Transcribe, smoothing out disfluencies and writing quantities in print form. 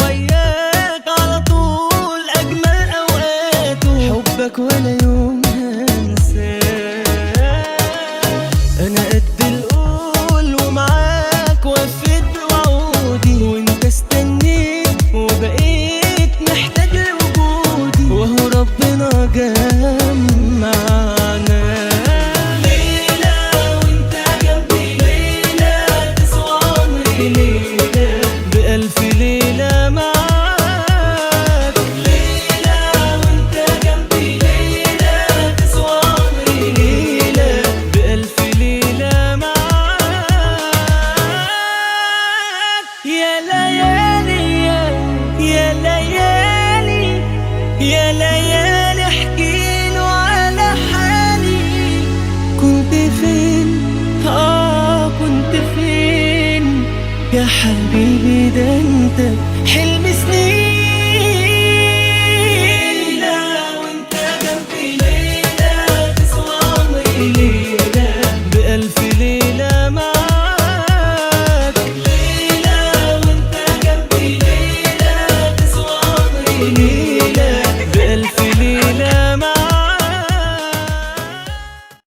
وياك على طول أجمل أوقاته، حبك ولا يوم هنساه. أنا قد القول ومعاك وفيت بوعودي، وانت استنيت وبقيت محتاج لوجودي، وهو ربنا جمعنا. ليلة وانت جنبي، ليلة تسوى عمري، ليلة بألف ليلة معاك. ليلة وانت جنبي، ليلة تسوى عمري، ليلة بألف ليلة معاك. يا ليالي يا ليالي يا ليالي احكيله على حالي. كنت فين كنت فين يا حبيبي؟ ده انت